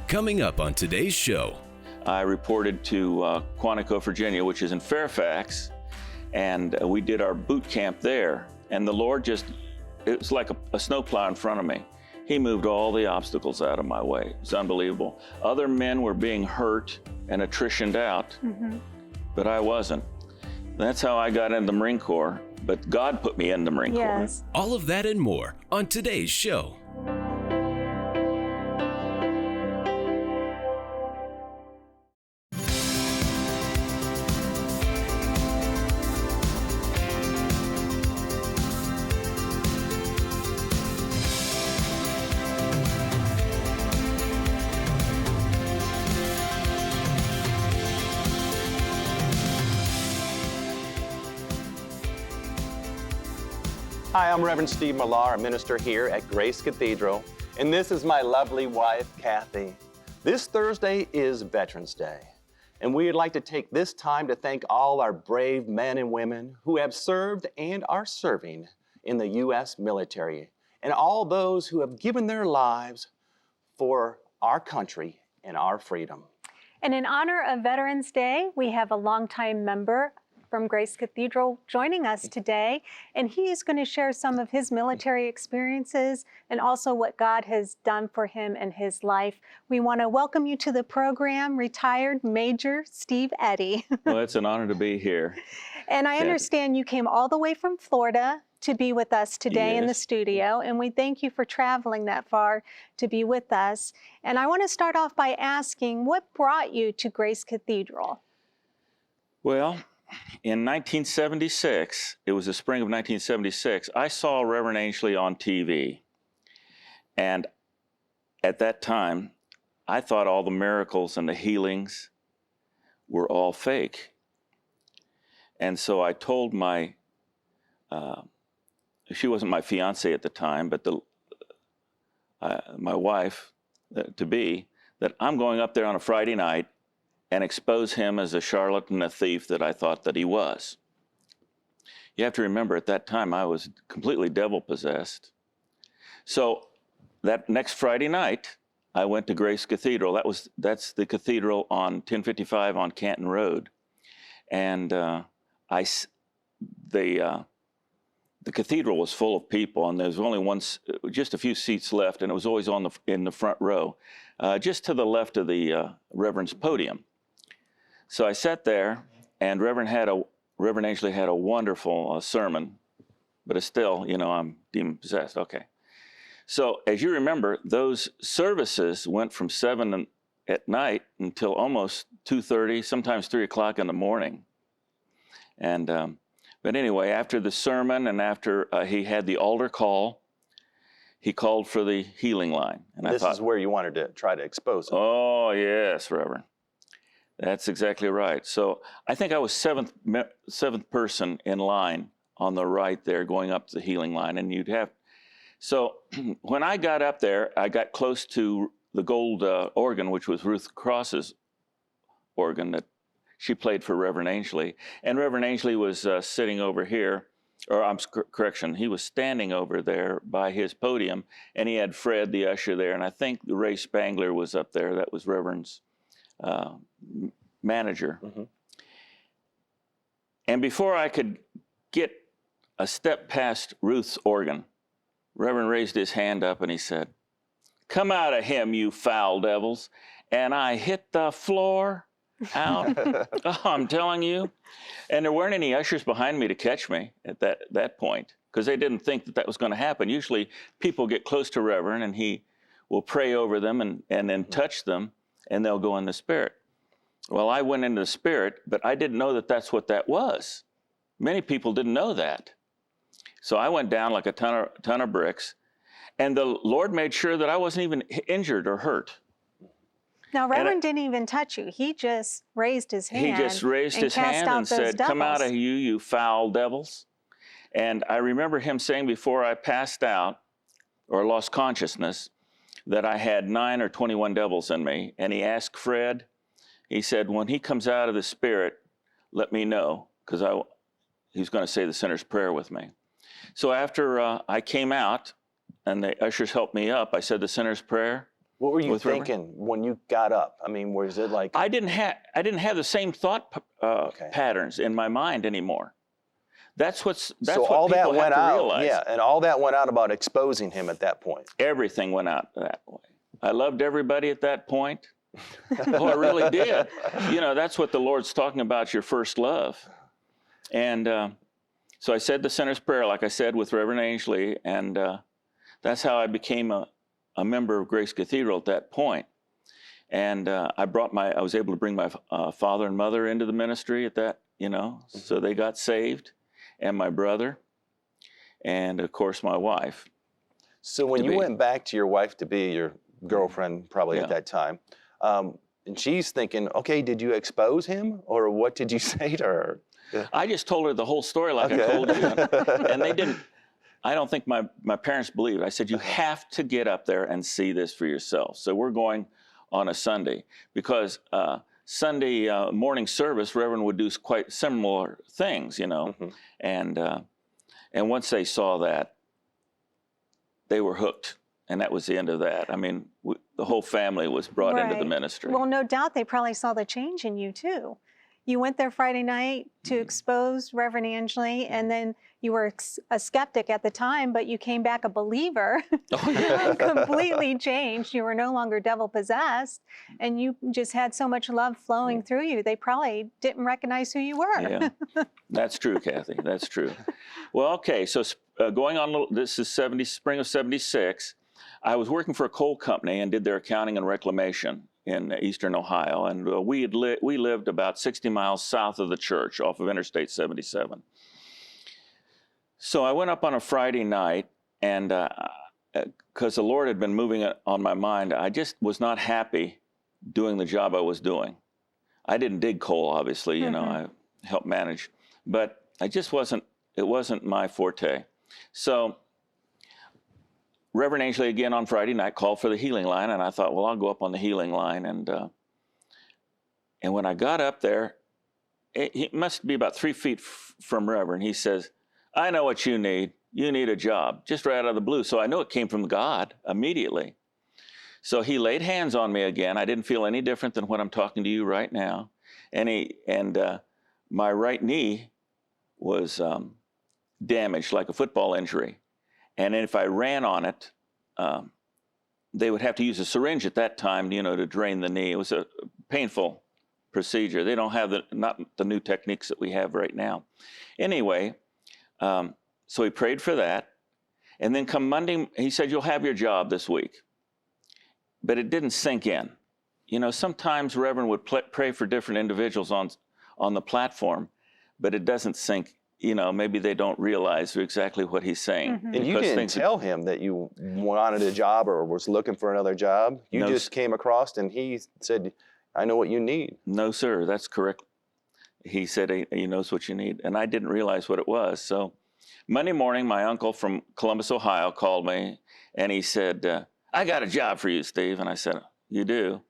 Coming up on today's show. I reported to Quantico, Virginia, which is in Fairfax, and we did our boot camp there. And the Lord it was like a snowplow in front of me. He moved all the obstacles out of my way. It's unbelievable. Other men were being hurt and attritioned out, but I wasn't. That's how I got into the Marine Corps, but God put me in the Marine Corps. All of that and more on today's show. Hi, I'm Reverend Steve Millar, a minister here at Grace Cathedral, and this is my lovely wife, Kathy. This Thursday is Veterans Day, and we'd like to take this time to thank all our brave men and women who have served and are serving in the U.S. military, and all those who have given their lives for our country and our freedom. And in honor of Veterans Day, we have a longtime member from Grace Cathedral joining us today, and he is going to share some of his military experiences and also what God has done for him in his life. We want to welcome you to the program, retired Major Steve Eddy. Well, it's an honor to be here. And I understand you came all the way from Florida to be with us today in the studio, and we thank you for traveling that far to be with us. And I want to start off by asking, what brought you to Grace Cathedral? Well, in 1976, it was the spring of 1976, I saw Reverend Ainslie on TV. And at that time, I thought all the miracles and the healings were all fake. And so I told my, she wasn't my fiance at the time, but my wife to be, that I'm going up there on a Friday night and expose him as a charlatan, a thief that I thought that he was. You have to remember, at that time, I was completely devil-possessed. So that next Friday night, I went to Grace Cathedral. That's the cathedral on 1055 on Canton Road. And the cathedral was full of people, and there was only just a few seats left, and it was always in the front row, just to the left of the Reverend's podium. So I sat there, and Reverend Ainslie had a wonderful sermon, but it's still, I'm demon-possessed. Okay. So as you remember, those services went from 7 at night until almost 2:30, sometimes 3 o'clock in the morning. And but anyway, after the sermon and after he had the altar call, he called for the healing line. And this is where you wanted to try to expose him. Oh, yes, Reverend. That's exactly right. So I think I was seventh person in line on the right there going up the healing line. And so when I got up there, I got close to the gold organ, which was Ruth Cross's organ that she played for Reverend Ainslie. And Reverend Ainslie was sitting over here, or correction, he was standing over there by his podium, and he had Fred, the usher, there. And I think Ray Spangler was up there. That was Reverend's manager. And before I could get a step past Ruth's organ, Reverend raised his hand up and he said, "Come out of him, you foul devils." And I hit the floor out. Oh, I'm telling you. And there weren't any ushers behind me to catch me at that point, because they didn't think that was going to happen. Usually people get close to Reverend and he will pray over them and then touch them, and they'll go in the Spirit. Well, I went into the Spirit, but I didn't know that that's what that was. Many people didn't know that. So I went down like a ton of bricks, and the Lord made sure that I wasn't even injured or hurt. Now, Reverend didn't even touch you. He just raised his hand. He just raised his hand and said, "Come out of you, you foul devils." And I remember him saying before I passed out or lost consciousness that I had 9 or 21 devils in me. And he asked Fred, he said, when he comes out of the Spirit, let me know, because he was going to say the sinner's prayer with me. So after I came out and the ushers helped me up, I said the sinner's prayer. What were you With Reverend? thinking when you got up? I mean, was it like... I didn't have the same thought patterns in my mind anymore. That's so what all that people went have to out, realize. yeah, and all that went out about exposing him at that point. Everything went out that way. I loved everybody at that point. Oh, I really did. You know, that's what the Lord's talking about, your first love. And so I said the sinner's prayer, like I said, with Reverend Ainsley, and that's how I became a member of Grace Cathedral at that point. And I was able to bring my father and mother into the ministry at that, you know, so they got saved, and my brother, and of course my wife. So when you went back to your wife-to-be, your girlfriend probably at that time, and she's thinking, okay, did you expose him, or what did you say to her? I just told her the whole story like I told you, and they didn't. I don't think my parents believed. I said, you have to get up there and see this for yourself. So we're going on a Sunday, because Sunday morning service, Reverend would do quite similar things, you know, and once they saw that, they were hooked, and that was the end of that. I mean, the whole family was brought into the ministry. Well, no doubt they probably saw the change in you too. You went there Friday night to expose Reverend Ainsley, and then you were a skeptic at the time, but you came back a believer, completely changed. You were no longer devil-possessed, and you just had so much love flowing through you. They probably didn't recognize who you were. Yeah, that's true, Kathy. That's true. Well, okay, so going on, this is spring of '76. I was working for a coal company and did their accounting and reclamation in eastern Ohio, and we lived about 60 miles south of the church off of Interstate 77. So I went up on a Friday night, and because the Lord had been moving it on my mind, I just was not happy doing the job I was doing. I didn't dig coal, obviously, you know, I helped manage, but it wasn't my forte. So Reverend Ainsley again on Friday night called for the healing line, and I thought, well, I'll go up on the healing line. And when I got up there, he must be about 3 feet from Reverend. He says, I know what you need. You need a job, just right out of the blue. So I know it came from God immediately. So he laid hands on me again. I didn't feel any different than when I'm talking to you right now. And my right knee was damaged like a football injury. And if I ran on it, they would have to use a syringe at that time, you know, to drain the knee. It was a painful procedure. They don't have not the new techniques that we have right now. Anyway, so he prayed for that. And then come Monday, he said, you'll have your job this week. But it didn't sink in. You know, sometimes Reverend would pray for different individuals on the platform, but it doesn't sink. You know, maybe they don't realize exactly what he's saying. And you didn't tell him that you wanted a job or was looking for another job? You just came across and he said, I know what you need. No, sir, that's correct. He said he knows what you need, and I didn't realize what it was. So Monday morning, my uncle from Columbus, Ohio called me, and he said, I got a job for you, Steve. And I said, you do?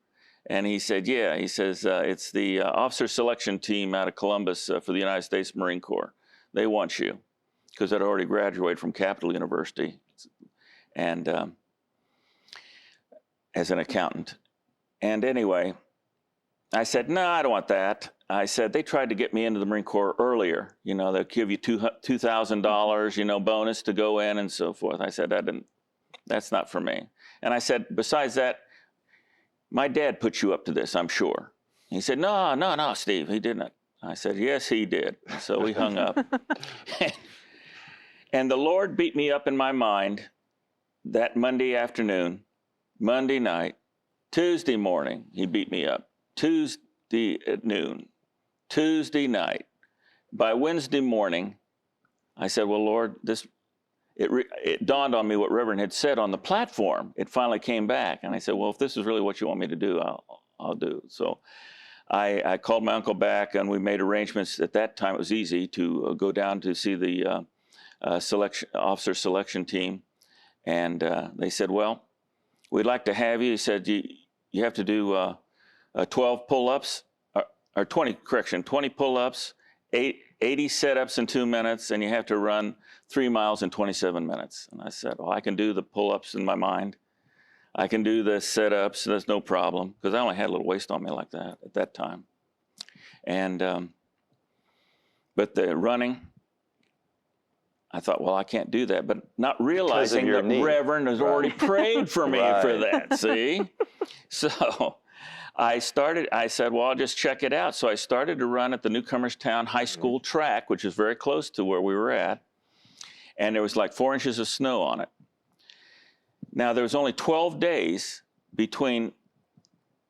And he said, yeah. He says, it's the officer selection team out of Columbus for the United States Marine Corps. They want you, because I'd already graduated from Capital University and as an accountant. And anyway, I said, no, I don't want that. I said, they tried to get me into the Marine Corps earlier. You know, they'll give you $2,000, you know, bonus to go in and so forth. I said, that's not for me. And I said, besides that, my dad put you up to this, I'm sure. He said, no, Steve, he didn't. I said, yes, he did. So we hung up. And the Lord beat me up in my mind that Monday afternoon, Monday night, Tuesday morning, he beat me up. Tuesday at noon, Tuesday night. By Wednesday morning, I said, well, Lord, it dawned on me what Reverend had said on the platform. It finally came back. And I said, well, if this is really what you want me to do, I'll do it. So I called my uncle back, and we made arrangements. At that time, it was easy to go down to see the officer selection team. And they said, well, we'd like to have you. He said, you have to do 12 pull-ups, or 20 pull-ups, 80 set-ups in 2 minutes, and you have to run 3 miles in 27 minutes. And I said, well, I can do the pull-ups in my mind. I can do the sit-ups. There's no problem because I only had a little waist on me like that at that time. And but the running, I thought, well, I can't do that, but not realizing your that knee. Reverend has already prayed for me for Right. that. See, so I said, well, I'll just check it out. So I started to run at the Newcomerstown High School track, which is very close to where we were at, and there was like 4 inches of snow on it. Now, there was only 12 days between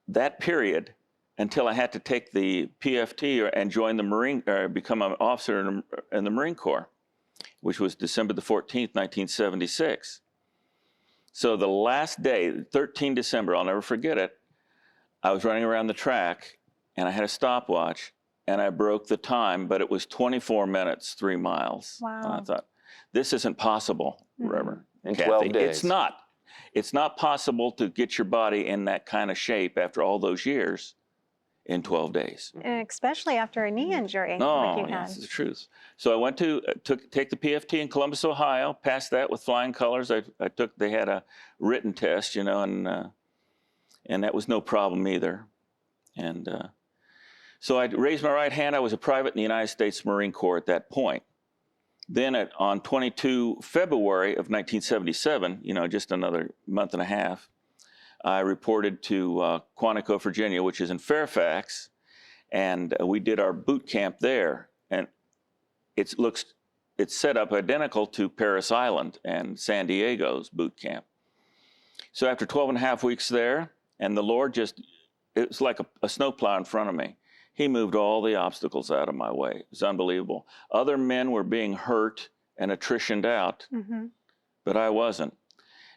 that period until I had to take the PFT and join the Marine, or become an officer in the Marine Corps, which was December the 14th, 1976. So the last day, 13 December, I'll never forget it, I was running around the track, and I had a stopwatch, and I broke the time, but it was 24 minutes, 3 miles. Wow. And I thought, this isn't possible, Reverend In Kathy. 12 days. It's not. It's not possible to get your body in that kind of shape after all those years in 12 days. And especially after a knee injury No, like you yes, had. it's the truth. So I went to take the PFT in Columbus, Ohio, passed that with flying colors. They had a written test, you know, and that was no problem either. And so I raised my right hand. I was a private in the United States Marine Corps at that point. Then on 22 February of 1977, you know, just another month and a half, I reported to Quantico, Virginia, which is in Fairfax, and we did our boot camp there. And it's set up identical to Paris Island and San Diego's boot camp. So after 12 and a half weeks there, and the Lord it was like a snowplow in front of me. He moved all the obstacles out of my way. It was unbelievable. Other men were being hurt and attritioned out, but I wasn't.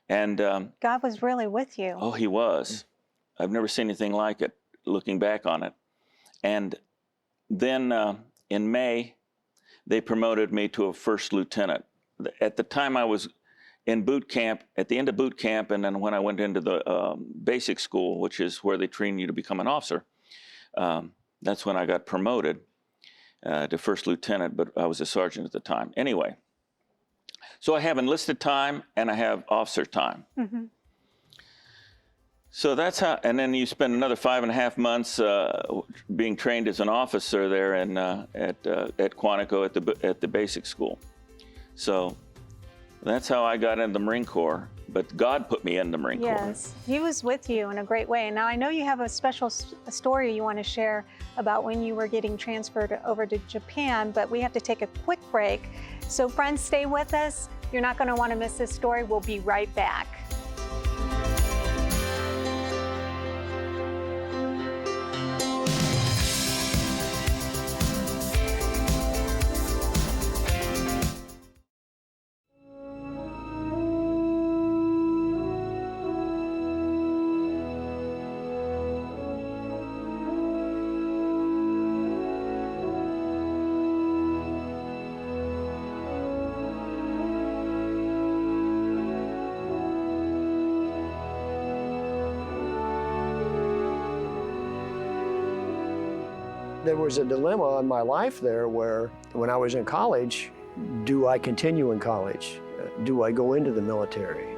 And God was really with you. oh, he was. I've never seen anything like it, looking back on it. And then in May, they promoted me to a first lieutenant. At the time, I was in boot camp, at the end of boot camp, and then when I went into the basic school, which is where they train you to become an officer, that's when I got promoted to first lieutenant, but I was a sergeant at the time. Anyway, so I have enlisted time and I have officer time. So that's how, and then you spend another 5.5 months being trained as an officer there at Quantico at the basic school. So that's how I got into the Marine Corps. But God put me in the Marine Corps. Yes, He was with you in a great way. And now I know you have a special story you want to share about when you were getting transferred over to Japan, but we have to take a quick break. So friends, stay with us. You're not going to want to miss this story. We'll be right back. There was a dilemma in my life there where when I was in college, do I continue in college? Do I go into the military?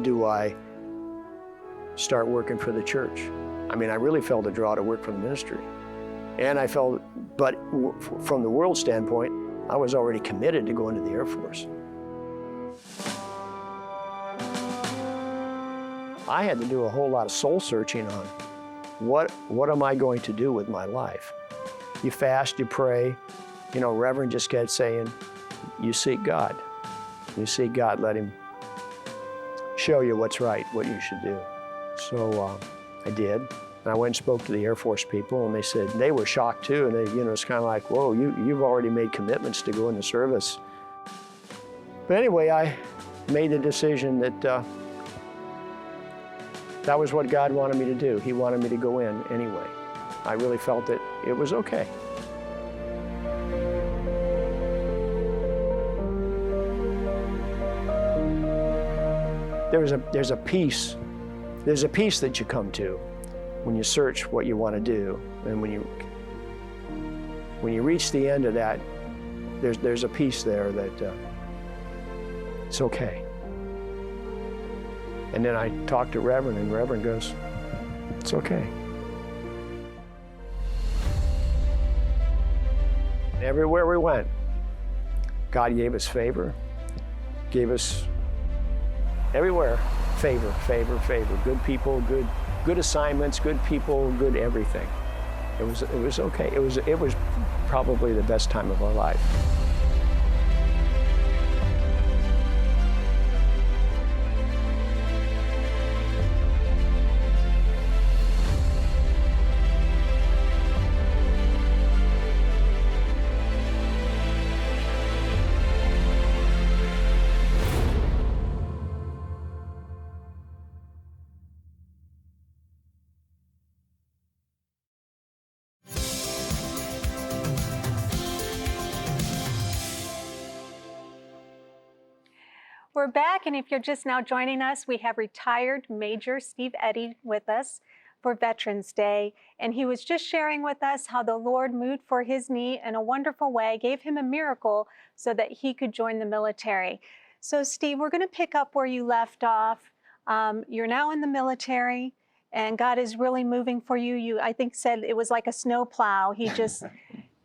Do I start working for the church? I mean, I really felt a draw to work for the ministry. And I felt, but from the world standpoint, I was already committed to go into the Air Force. I had to do a whole lot of soul searching on what am I going to do with my life? You fast, you pray. You know, Reverend just kept saying, you seek God. You seek God, let Him show you what's right, what you should do. So I did. And I went and spoke to the Air Force people, and they said, they were shocked too. And they, you know, it's kind of like, whoa, you've already made commitments to go into service. But anyway, I made the decision that that was what God wanted me to do. He wanted me to go in anyway. I really felt that it was okay. There's a peace that you come to when you search what you want to do, and when you reach the end of that, there's a peace there that it's okay. And then I talked to Reverend, and Reverend goes, "It's okay." Everywhere we went, God gave us favor, gave us everywhere favor, favor, favor. Good people, good assignments, good people, good everything. It was okay. It was probably the best time of our life. We're back, and if you're just now joining us, we have retired Major Steve Eddy with us for Veterans Day, and he was just sharing with us how the Lord moved for his knee in a wonderful way, gave him a miracle so that he could join the military. So Steve, we're going to pick up where you left off. You're now in the military, and God is really moving for you. You, I think, said it was like a snowplow. He just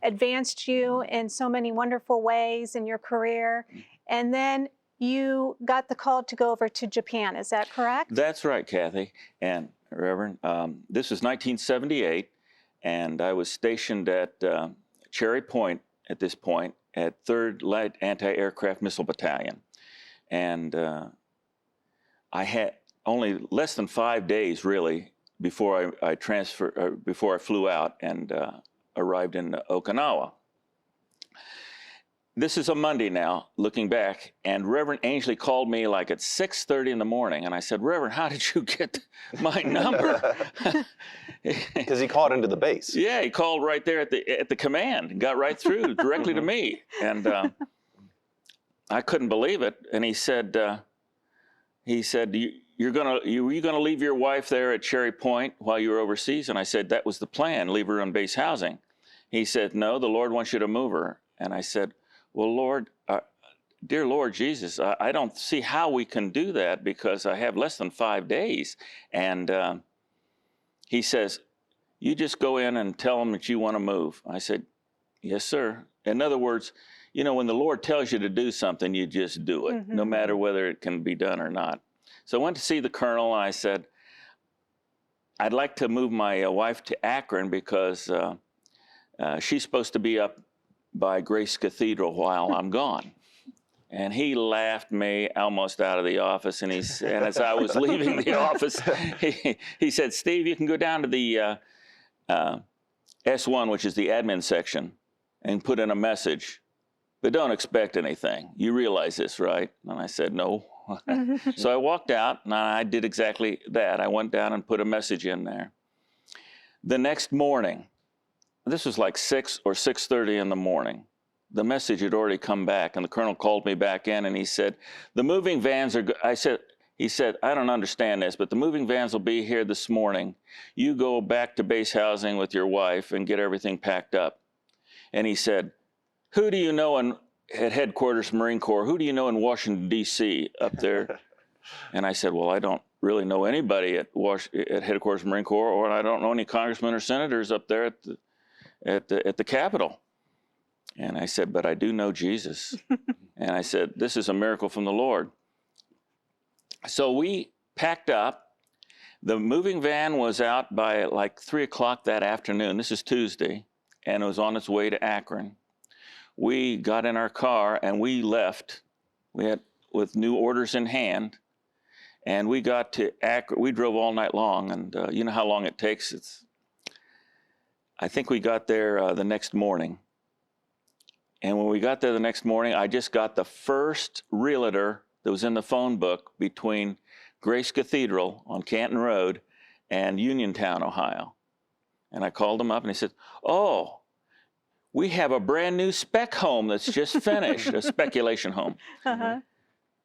advanced you in so many wonderful ways in your career, and then you got the call to go over to Japan. Is that correct? That's right, Kathy and Reverend. This was 1978, and I was stationed at Cherry Point at this point at 3rd Light Anti-Aircraft Missile Battalion. And I had only less than 5 days, really, before before I flew out and arrived in Okinawa. This is a Monday now, looking back, and Reverend Ainsley called me like at 6:30 in the morning, and I said, "Reverend, how did you get my number?" Because he called into the base. Yeah, he called right there at the command and got right through directly to me, and I couldn't believe it. And he said, "You're gonna leave your wife there at Cherry Point while you were overseas?" And I said, "That was the plan, leave her on base housing." He said, "No, the Lord wants you to move her." And I said, "Well, Lord, dear Lord Jesus, I don't see how we can do that because I have less than 5 days." And he says, "You just go in and tell them that you want to move." I said, "Yes, sir." In other words, you know, when the Lord tells you to do something, you just do it, no matter whether it can be done or not. So I went to see the colonel, and I said, "I'd like to move my wife to Akron because she's supposed to be up by Grace Cathedral while I'm gone." And he laughed me almost out of the office. And as I was leaving the office, he said, "Steve, you can go down to the S1, which is the admin section, and put in a message, but don't expect anything. You realize this, right?" And I said, "No." So I walked out, and I did exactly that. I went down and put a message in there. The next morning, this was like 6 or 6:30 in the morning, the message had already come back, and the colonel called me back in, and he said, "The moving vans are," he said, "I don't understand this, but the moving vans will be here this morning. You go back to base housing with your wife and get everything packed up." And he said, "Who do you know at headquarters Marine Corps? Who do you know in Washington, D.C. up there?" And I said, "Well, I don't really know anybody at headquarters Marine Corps, or I don't know any congressmen or senators up there at the Capitol." And I said, "But I do know Jesus." And I said, "This is a miracle from the Lord." So we packed up. The moving van was out by like 3 o'clock that afternoon. This is Tuesday, and it was on its way to Akron. We got in our car and we left. With new orders in hand, and we got to Akron. We drove all night long, and you know how long it takes. I think we got there the next morning. And when we got there the next morning, I just got the first realtor that was in the phone book between Grace Cathedral on Canton Road and Uniontown, Ohio. And I called him up, and he said, "Oh, we have a brand new spec home that's just finished, a speculation home.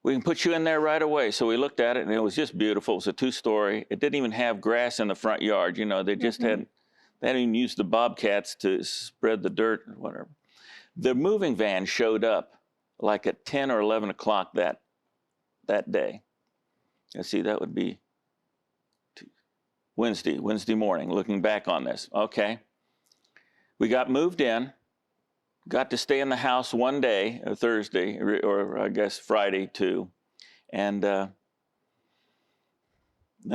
We can put you in there right away." So we looked at it, and it was just beautiful. It was a 2-story. It didn't even have grass in the front yard. You know, they just hadn't even used the bobcats to spread the dirt or whatever. The moving van showed up like at 10 or 11 o'clock that day. let's see, that would be Wednesday morning, looking back on this. Okay. We got moved in, got to stay in the house one day, Thursday, or I guess Friday too. And then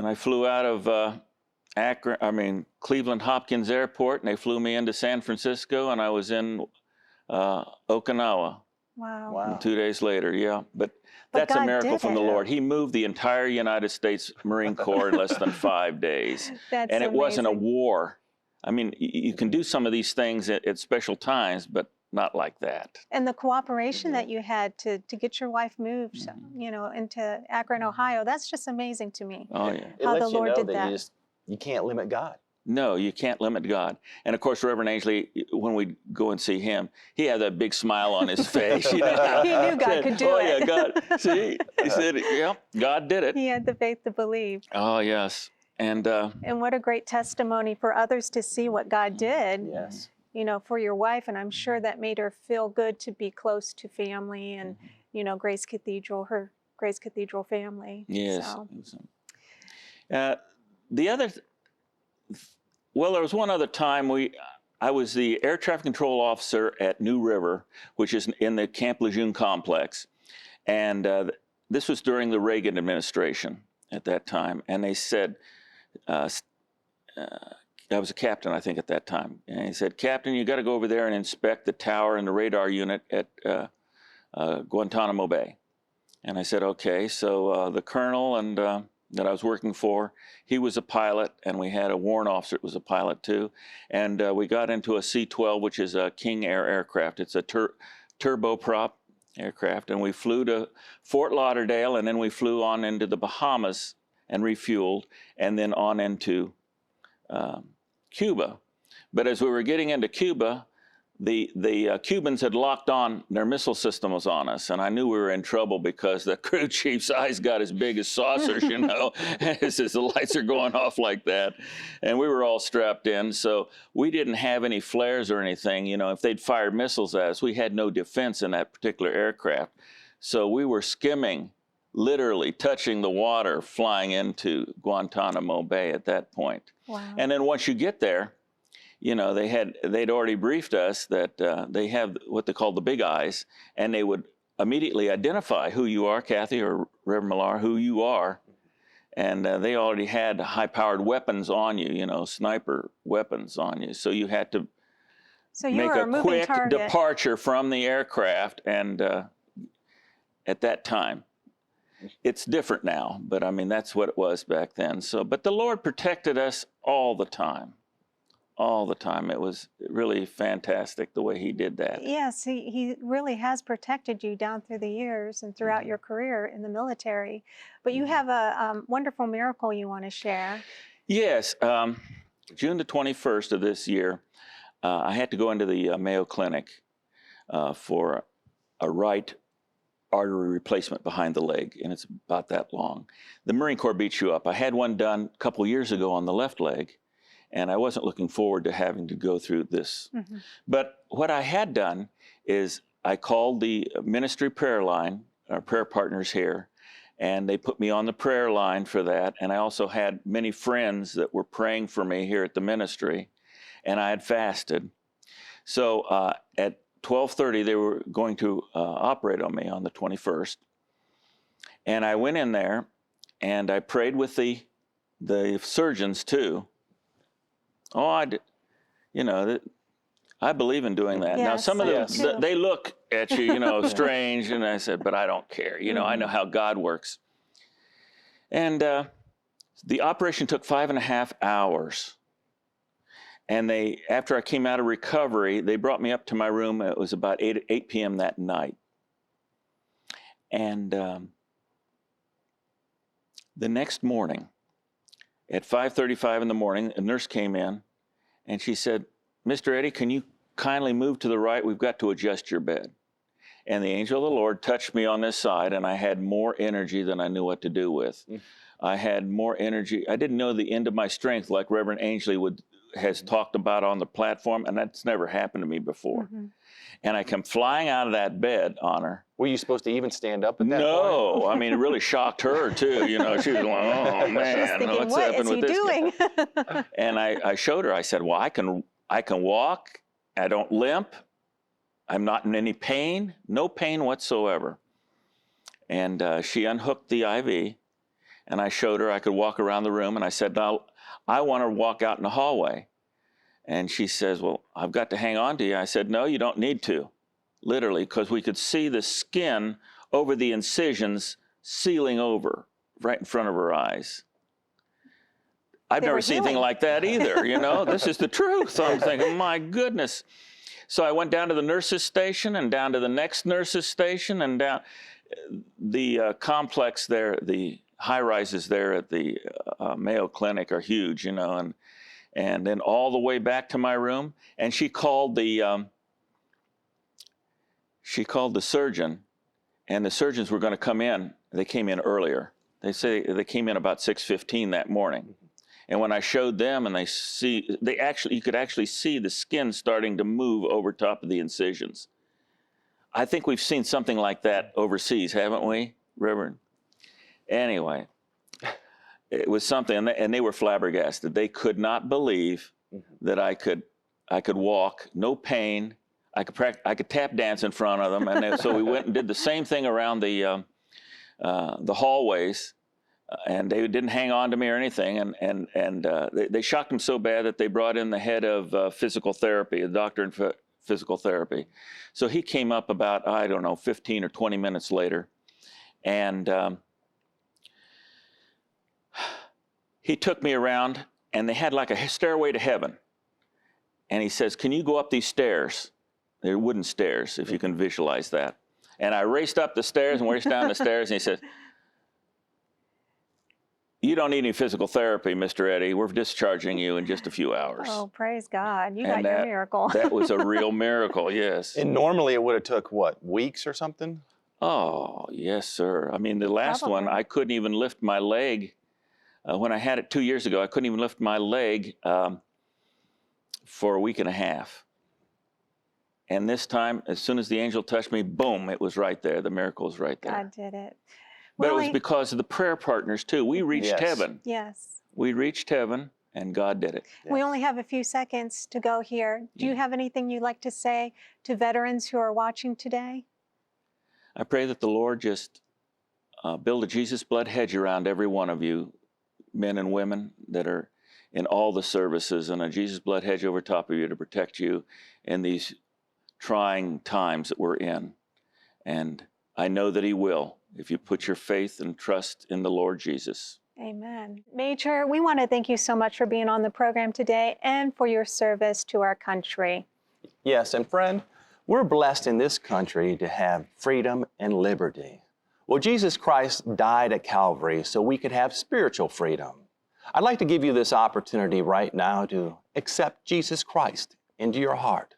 I flew out of Cleveland Hopkins Airport, and they flew me into San Francisco, and I was in Okinawa. Wow. 2 days later, yeah. But that's God a miracle did from the it. Lord. He moved the entire United States Marine Corps in less than 5 days. That's And it wasn't a amazing. war. I mean, you can do some of these things at special times, but not like that. And the cooperation that you had to get your wife moved, you know, into Akron, Ohio, that's just amazing to me. Oh, yeah. It How lets the you Lord know did that that. you can't limit God. No, you can't limit God. And of course, Reverend Ainsley, when we go and see him, he had that big smile on his face. You know? He knew God Said, could do oh, it. yeah, God. See, he said, yeah, God did it. He had the faith to believe. Oh, yes. And And what a great testimony for others to see what God did, Yes. you know, for your wife. And I'm sure that made her feel good to be close to family and, you know, Grace Cathedral, her Grace Cathedral family. yes. So, There was one other time I was the air traffic control officer at New River, which is in the Camp Lejeune complex. And this was during the Reagan administration at that time. And they said, I was a captain, I think, at that time. And he said, Captain, you got to go over there and inspect the tower and the radar unit at Guantanamo Bay. And I said, okay. So the colonel and that I was working for, he was a pilot, and we had a warrant officer that was a pilot too. And we got into a C-12, which is a King Air aircraft. It's a turboprop aircraft. And we flew to Fort Lauderdale, and then we flew on into the Bahamas and refueled, and then on into Cuba. But as we were getting into Cuba, the Cubans had locked on their missile systems on us, and I knew we were in trouble because the crew chief's eyes got as big as saucers, you know, as the lights are going off like that. And we were all strapped in, so we didn't have any flares or anything. You know, if they'd fired missiles at us, we had no defense in that particular aircraft. So we were skimming, literally touching the water, flying into Guantanamo Bay at that point. wow. And then once you get there, you know, they'd already briefed us that they have what they call the big eyes, and they would immediately identify who you are, Kathy or Reverend Millar, who you are. And they already had high-powered weapons on you, you know, sniper weapons on you. So you had to So you make were a a moving quick target. departure from the aircraft. And at that time, it's different now, but I mean, that's what it was back then. So, but the Lord protected us all the time. All the time. It was really fantastic the way he did that. Yes, he really has protected you down through the years and throughout your career in the military. But you have a wonderful miracle you want to share. Yes, June the 21st of this year, I had to go into the Mayo Clinic for a right artery replacement behind the leg, and it's about that long. The Marine Corps beats you up. I had one done a couple years ago on the left leg, and I wasn't looking forward to having to go through this. Mm-hmm. But what I had done is I called the ministry prayer line, our prayer partners here, and they put me on the prayer line for that. And I also had many friends that were praying for me here at the ministry, and I had fasted. So at 12:30, they were going to operate on me on the 21st. And I went in there, and I prayed with the surgeons too. Oh, I believe in doing that. Now, Yes, some of them, I do too. they look at you, you know, strange, and I said, but I don't care. You know, I know how God works. And the operation took 5.5 hours. And after I came out of recovery, they brought me up to my room. It was about 8 p.m. that night. And the next morning, at 5:35 in the morning, a nurse came in, and she said, Mr. Eddie, can you kindly move to the right? We've got to adjust your bed. And the angel of the Lord touched me on this side, and I had more energy than I knew what to do with. I had more energy. I didn't know the end of my strength like Reverend Ainsley would has talked about on the platform, and that's never happened to me before. And I come flying out of that bed on her. Were you supposed to even stand up at that point? No, I mean, it really shocked her too. You know, she was like, oh man, Thinking, what's what happened is with he this guy? doing? And I showed her, I said, well, I can walk, I don't limp, I'm not in any pain, no pain whatsoever. And she unhooked the IV, and I showed her I could walk around the room, and I said, now, I want to walk out in the hallway. And she says, well, I've got to hang on to you. I said, no, you don't need to, literally, because we could see the skin over the incisions sealing over right in front of her eyes. I've never seen anything like that either, you know. This is the truth. I'm thinking, my goodness. So I went down to the nurse's station and down to the next nurse's station and down the complex there, the high-rises there at the Mayo Clinic are huge, you know, and then all the way back to my room. And she called the surgeon, and the surgeons were going to come in. They came in earlier. They say they came in about 6:15 that morning. And when I showed them, and you could actually see the skin starting to move over top of the incisions. I think we've seen something like that overseas, haven't we, Reverend? Anyway, it was something, and they were flabbergasted. They could not believe that I could walk, no pain. I could tap dance in front of them, and so we went and did the same thing around the hallways. And they didn't hang on to me or anything, and they shocked him so bad that they brought in the head of physical therapy, a doctor in physical therapy. So he came up about, I don't know, 15 or 20 minutes later, and he took me around, and they had like a stairway to heaven. And he says, can you go up these stairs? They're wooden stairs, if you can visualize that. And I raced up the stairs and raced down the stairs, and he says, you don't need any physical therapy, Mr. Eddie. We're discharging you in just a few hours. Oh, praise God. You got your miracle. That was a real miracle, yes. And normally it would have took, what, weeks or something? Oh, yes, sir. I mean, the last one, I couldn't even lift my leg. When I had it 2 years ago, I couldn't even lift my leg for a week and a half. And this time, as soon as the angel touched me, boom, it was right there. The miracle was right there. God did it. But it was because of the prayer partners, too. We reached heaven. Yes. We reached heaven, and God did it. Yes. We only have a few seconds to go here. Do you have anything you'd like to say to veterans who are watching today? I pray that the Lord just build a Jesus blood hedge around every one of you, men and women that are in all the services, and a Jesus blood hedge over top of you to protect you in these trying times that we're in. And I know that He will, if you put your faith and trust in the Lord Jesus. Amen. Major, we want to thank you so much for being on the program today and for your service to our country. Yes, and friend, we're blessed in this country to have freedom and liberty. Well, Jesus Christ died at Calvary so we could have spiritual freedom. I'd like to give you this opportunity right now to accept Jesus Christ into your heart.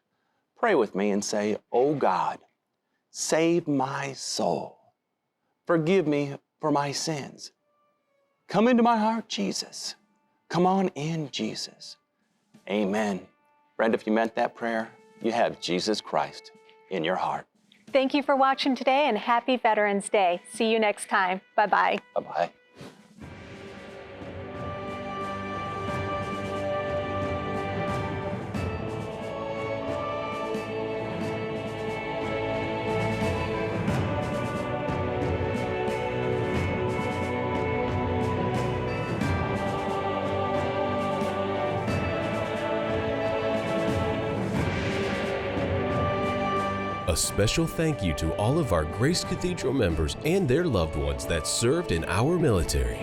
Pray with me and say, "Oh God, save my soul. Forgive me for my sins. Come into my heart, Jesus. Come on in, Jesus." Amen. Friend, if you meant that prayer, you have Jesus Christ in your heart. Thank you for watching today, and happy Veterans Day. See you next time. Bye-bye. Bye-bye. A special thank you to all of our Grace Cathedral members and their loved ones that served in our military.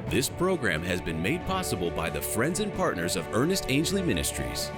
This program has been made possible by the friends and partners of Ernest Angley Ministries.